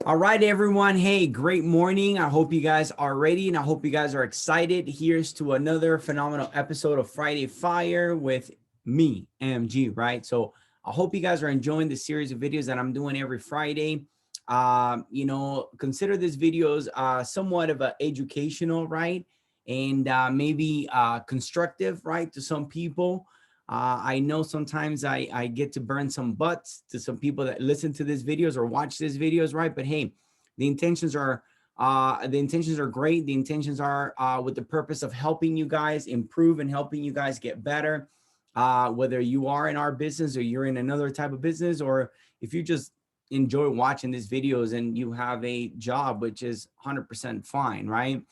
All right, everyone. Hey, great morning. I hope you guys are ready and I hope you guys are excited. Here's to another phenomenal episode of Friday Fire with me, MG, right? So I hope you guys are enjoying the series of videos that I'm doing every Friday. Consider these videos somewhat of a educational, right? And maybe constructive, right? To some people. I know sometimes I get to burn some butts to some people that listen to these videos or watch these videos, right? But hey, the intentions are great. The intentions are with the purpose of helping you guys improve and helping you guys get better. Whether you are in our business or you're in another type of business, or if you just enjoy watching these videos and you have a job, which is 100% fine, right?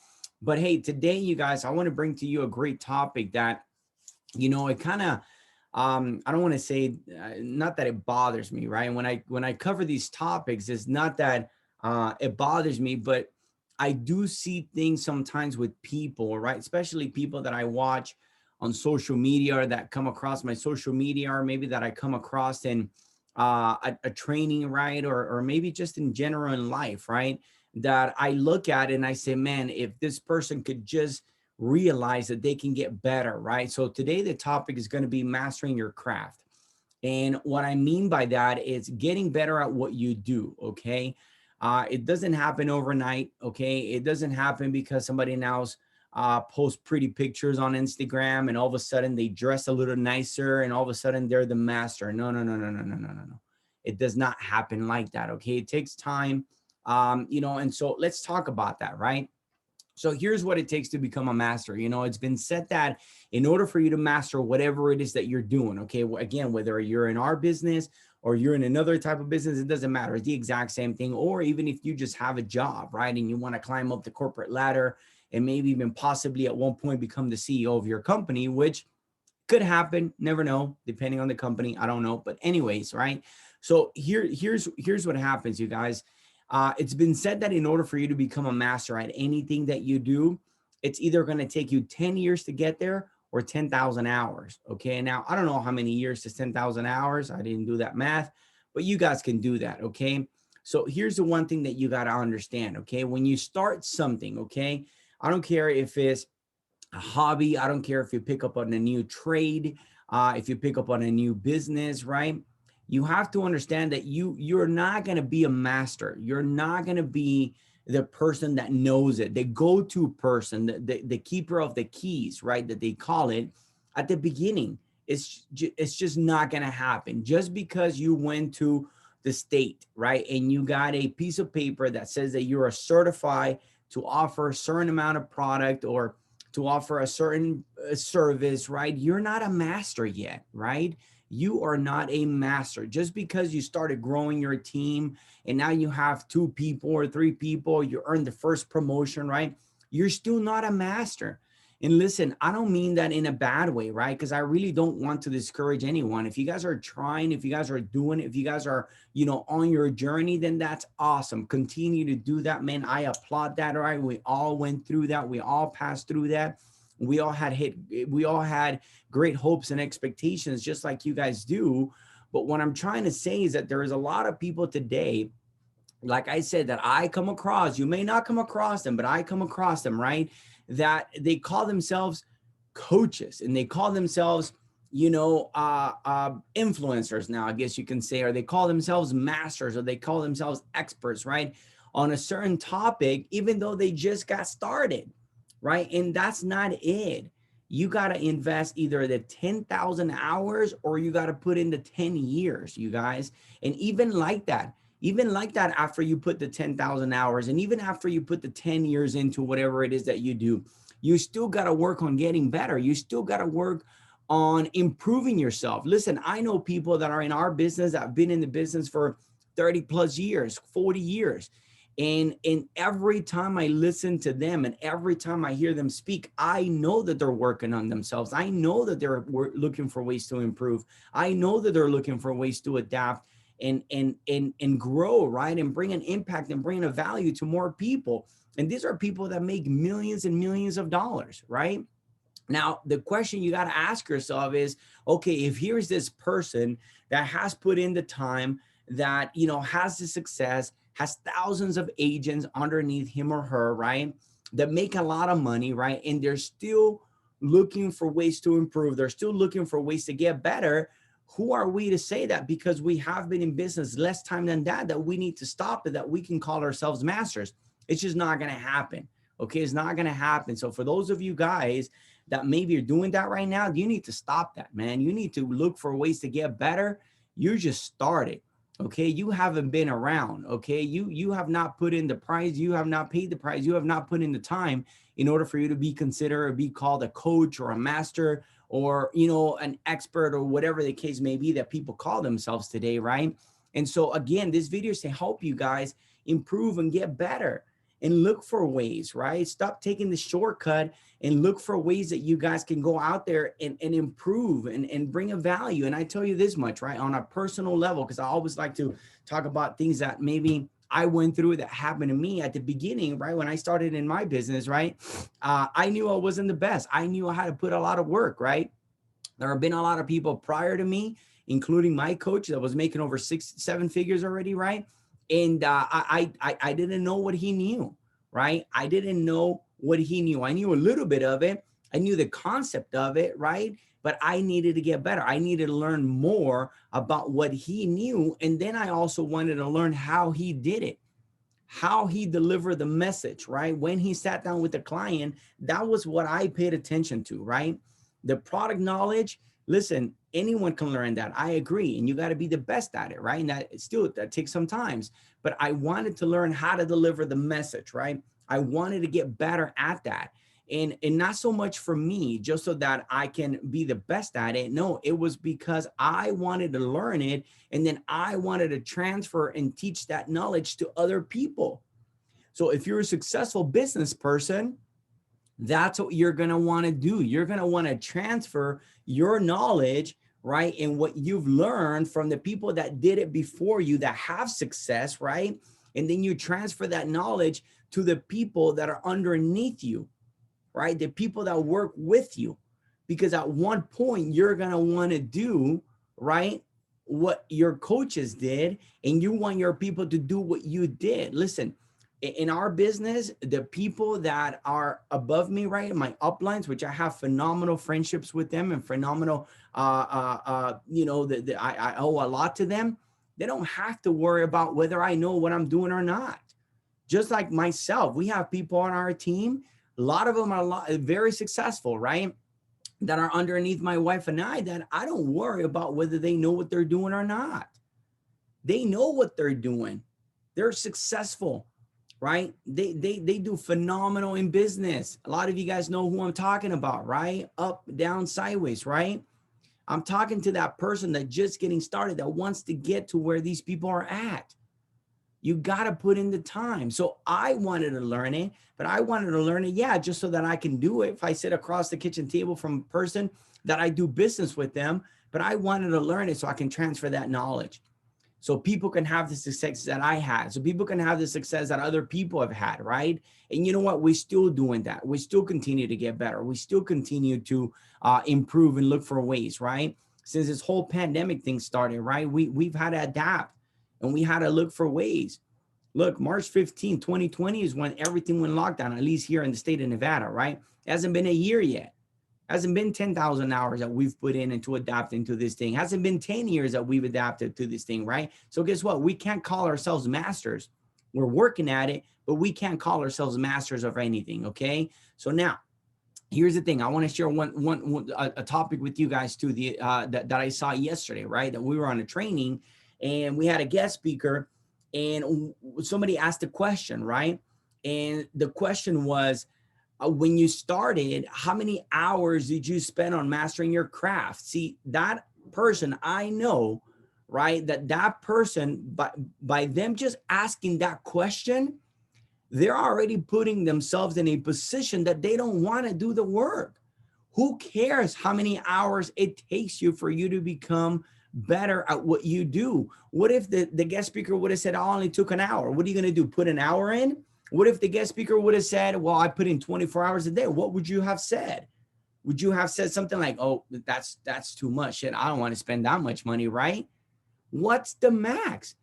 But hey, today, you guys, I want to bring to you a great topic that it kind of I don't want to say not that it bothers me, right? When I cover these topics, it's not that it bothers me, but I do see things sometimes with people, right? Especially people that I watch on social media or that come across my social media, or maybe that I come across in a training, right? Or maybe just in general in life, right? That I look at and I say, man, if this person could just realize that they can get better, right? So today the topic is going to be mastering your craft. And what I mean by that is getting better at what you do, okay? It doesn't happen overnight, okay? It doesn't happen because somebody now posts pretty pictures on Instagram and all of a sudden they dress a little nicer and all of a sudden they're the master. No, no, no, no, no, no, no, no, no. It does not happen like that, okay? It takes time, and so let's talk about that, right? So here's what it takes to become a master. It's been said that in order for you to master whatever it is that you're doing, okay, again, whether you're in our business or you're in another type of business, it doesn't matter. It's the exact same thing. Or even if you just have a job, right, and you want to climb up the corporate ladder and maybe even possibly at one point become the CEO of your company, which could happen, never know, depending on the company. I don't know. But anyways, right? So here's what happens, you guys. It's been said that in order for you to become a master at anything that you do, it's either going to take you 10 years to get there or 10,000 hours. Okay. Now, I don't know how many years is 10,000 hours. I didn't do that math, but you guys can do that. Okay. So here's the one thing that you got to understand. Okay. When you start something, okay, I don't care if it's a hobby. I don't care if you pick up on a new trade, if you pick up on a new business, right? You have to understand that you're not going to be a master. You're not going to be the person that knows it, the go-to person, the keeper of the keys, right? That they call it at the beginning. It's just not going to happen. Just because you went to the state, right? And you got a piece of paper that says that you're a certified to offer a certain amount of product or to offer a certain service, right? You're not a master yet, right? You are not a master. Just because you started growing your team and now you have 2 people or 3 people, you earned the first promotion, right? You're still not a master. And listen, I don't mean that in a bad way, right? Because I really don't want to discourage anyone. If you guys are trying, if you guys are doing it, if you guys are, on your journey, then that's awesome. Continue to do that, man. I applaud that, right? We all went through that. We all passed through that. We all had great hopes and expectations, just like you guys do. But what I'm trying to say is that there is a lot of people today, like I said, that I come across. You may not come across them, but I come across them, right? That they call themselves coaches and they call themselves, influencers now, I guess you can say, or they call themselves masters or they call themselves experts, right? On a certain topic, even though they just got started, right? And that's not it. You got to invest either the 10,000 hours or you got to put in the 10 years, you guys. And even like that, after you put the 10,000 hours and even after you put the 10 years into whatever it is that you do, you still got to work on getting better. You still got to work on improving yourself. Listen, I know people that are in our business that have been in the business for 30 plus years, 40 years. And every time I listen to them and every time I hear them speak, I know that they're working on themselves. I know that they're looking for ways to improve. I know that they're looking for ways to adapt and grow, right? And bring an impact and bring a value to more people. And these are people that make millions and millions of dollars, right? Now, the question you got to ask yourself is, okay, if here's this person that has put in the time, that, you know, has the success, has thousands of agents underneath him or her, right? That make a lot of money, right? And they're still looking for ways to improve. They're still looking for ways to get better. Who are we to say that because we have been in business less time than that, that we need to stop it, that we can call ourselves masters? It's just not going to happen. Okay. It's not going to happen. So for those of you guys that maybe are doing that right now, you need to stop that, man. You need to look for ways to get better. You just started. Okay. You haven't been around. Okay. You have not put in the price. You have not paid the price. You have not put in the time in order for you to be considered or be called a coach or a master or, you know, an expert or whatever the case may be that people call themselves today. Right. And so again, this video is to help you guys improve and get better and look for ways, right? Stop taking the shortcut and look for ways that you guys can go out there and improve and bring a value. And I tell you this much, right? On a personal level, because I always like to talk about things that maybe I went through that happened to me at the beginning, right? When I started in my business, right? I knew I wasn't the best. I knew I had to put a lot of work, right? There have been a lot of people prior to me, including my coach that was making over 6-7 figures already, right? And I didn't know what he knew, right? I didn't know what he knew. I knew a little bit of it. I knew the concept of it, right? But I needed to get better. I needed to learn more about what he knew. And then I also wanted to learn how he did it, how he delivered the message, right? When he sat down with the client, that was what I paid attention to, right? The product knowledge, listen, anyone can learn that. I agree. And you got to be the best at it, right? And that takes some time. But I wanted to learn how to deliver the message, right? I wanted to get better at that. And not so much for me, just so that I can be the best at it. No, it was because I wanted to learn it. And then I wanted to transfer and teach that knowledge to other people. So if you're a successful business person, that's what you're going to want to do. You're going to want to transfer your knowledge, right? And what you've learned from the people that did it before you that have success, right? And then you transfer that knowledge to the people that are underneath you, right? The people that work with you, because at one point you're going to want to do, right, what your coaches did, and you want your people to do what you did. Listen, in our business, the people that are above me, right, in my uplines, which I have phenomenal friendships with them and phenomenal, you know, I owe a lot to them. They don't have to worry about whether I know what I'm doing or not. Just like myself, we have people on our team. A lot of them are very successful, right? That are underneath my wife and I, that I don't worry about whether they know what they're doing or not. They know what they're doing. They're successful, right? They do phenomenal in business. A lot of you guys know who I'm talking about, right? Up, down, sideways, right? I'm talking to that person that just getting started, that wants to get to where these people are at. You got to put in the time. So I wanted to learn it, but I wanted to learn it, yeah, just so that I can do it. If I sit across the kitchen table from a person that I do business with them, but I wanted to learn it so I can transfer that knowledge. So people can have the success that I had. So people can have the success that other people have had, right? And you know what? We're still doing that. We still continue to get better. We still continue to improve and look for ways, right? Since this whole pandemic thing started, right? We've had to adapt and we had to look for ways. Look, March 15, 2020 is when everything went lockdown, at least here in the state of Nevada, right? It hasn't been a year yet. Hasn't been 10,000 hours that we've put in to adapt into this thing. Hasn't been 10 years that we've adapted to this thing, right? So guess what? We can't call ourselves masters. We're working at it, but we can't call ourselves masters of anything, okay? So now, here's the thing. I want to share a topic with you guys too, that I saw yesterday, right? That we were on a training and we had a guest speaker and somebody asked a question, right? And the question was, when you by how many hours did you spend on mastering your craft? See, that person, I know, right? That person, by them just asking that question, they're already putting themselves in a position that they don't want to do the work. Who cares how many hours it takes you for you to become better at what you do? What if the guest speaker would have said, I only took an hour? What are you going to do? Put an hour in? What if the guest speaker would have said, well, I put in 24 hours a day? What would you have said? Would you have said something like, oh, that's too much. Shit, I don't want to spend that much money, right? What's the max?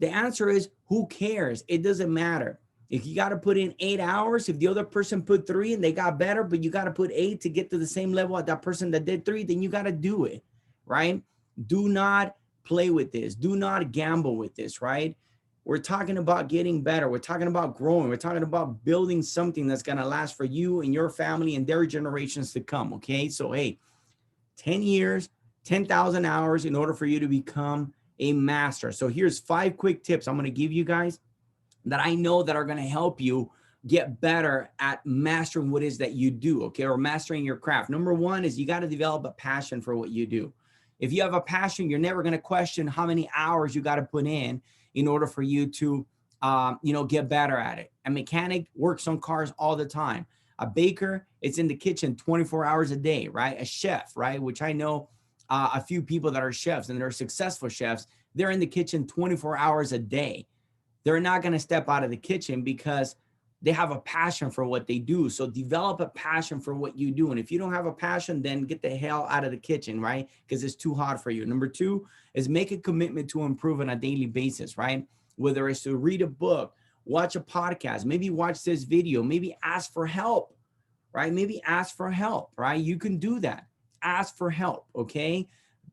The answer is, who cares? It doesn't matter. If you got to put in 8 hours, if the other person put 3 and they got better, but you got to put 8 to get to the same level as that person that did 3, then you got to do it, right? Do not play with this. Do not gamble with this, right? We're talking about getting better. We're talking about growing. We're talking about building something that's going to last for you and your family and their generations to come, okay? So, hey, 10 years, 10,000 hours in order for you to become a master. So here's 5 quick tips I'm going to give you guys that I know that are going to help you get better at mastering what it is that you do, okay, or mastering your craft. Number 1 is you got to develop a passion for what you do. If you have a passion, you're never going to question how many hours you got to put in order for you to, get better at it. A mechanic works on cars all the time. A baker, it's in the kitchen 24 hours a day, right? A chef, right? Which I know a few people that are chefs and they're successful chefs. They're in the kitchen 24 hours a day. They're not going to step out of the kitchen because they have a passion for what they do. So develop a passion for what you do. And if you don't have a passion, then get the hell out of the kitchen, right? Because it's too hot for you. Number 2 is make a commitment to improve on a daily basis, right? Whether it's to read a book, watch a podcast, maybe watch this video, maybe ask for help, right? Maybe ask for help, right? You can do that. Ask for help, okay?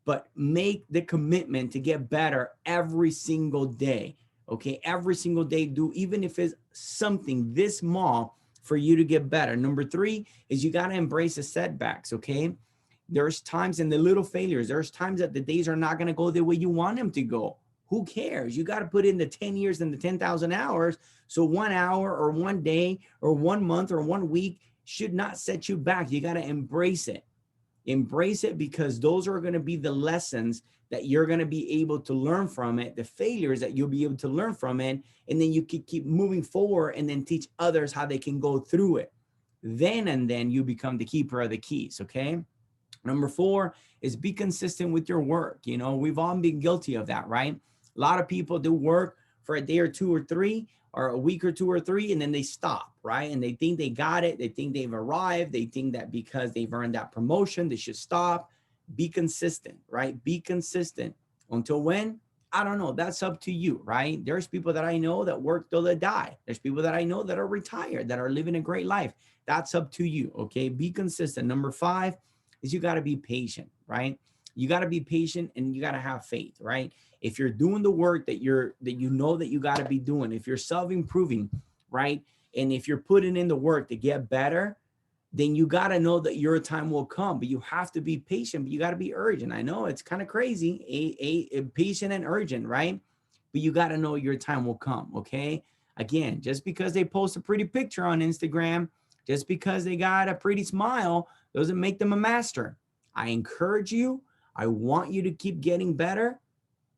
But make the commitment to get better every single day. Okay, every single day, do, even if it's something this small for you to get better. Number 3 is you got to embrace the setbacks, okay? There's times in the little failures, there's times that the days are not going to go the way you want them to go. Who cares? You got to put in the 10 years and the 10,000 hours. So 1 hour or 1 day or 1 month or 1 week should not set you back. You got to embrace it. Embrace it, because those are going to be the lessons that you're going to be able to learn from it, the failures that you'll be able to learn from it, and then you can keep moving forward and then teach others how they can go through it. Then you become the keeper of the keys, okay? Number 4 is be consistent with your work. You know, we've all been guilty of that, right? A lot of people do work for a day or 2 or 3, or a week or 2 or 3, and then they stop, right? And they think they got it. They think they've arrived. They think that because they've earned that promotion, they should stop. Be consistent, right? Be consistent. Until when? I don't know. That's up to you, right? There's people that I know that work till they die. There's people that I know that are retired, that are living a great life. That's up to you, okay? Be consistent. Number 5 is you got to be patient, right? You got to be patient and you got to have faith, right? If you're doing the work that you know that you got to be doing, if you're self-improving, right? And if you're putting in the work to get better, then you got to know that your time will come, but you have to be patient, but you got to be urgent. I know it's kind of crazy, patient and urgent, right? But you got to know your time will come, okay? Again, just because they post a pretty picture on Instagram, just because they got a pretty smile, doesn't make them a master. I encourage you. I want you to keep getting better,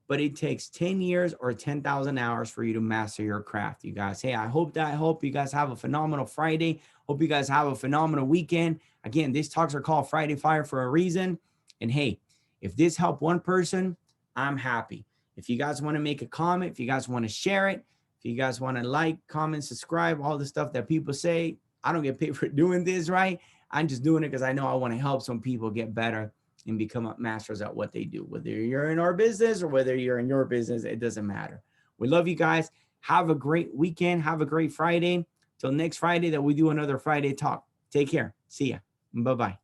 but it takes 10 years or 10,000 hours for you to master your craft, you guys. Hey, I hope you guys have a phenomenal Friday. Hope you guys have a phenomenal weekend. Again, these talks are called Friday Fire for a reason. And hey, if this helped one person, I'm happy. If you guys want to make a comment, if you guys want to share it, if you guys want to like, comment, subscribe, all the stuff that people say, I don't get paid for doing this, right? I'm just doing it because I know I want to help some people get better and become masters at what they do. Whether you're in our business or whether you're in your business, it doesn't matter. We love you guys. Have a great weekend. Have a great Friday. Till next Friday that we do another Friday talk. Take care. See ya. Bye-bye.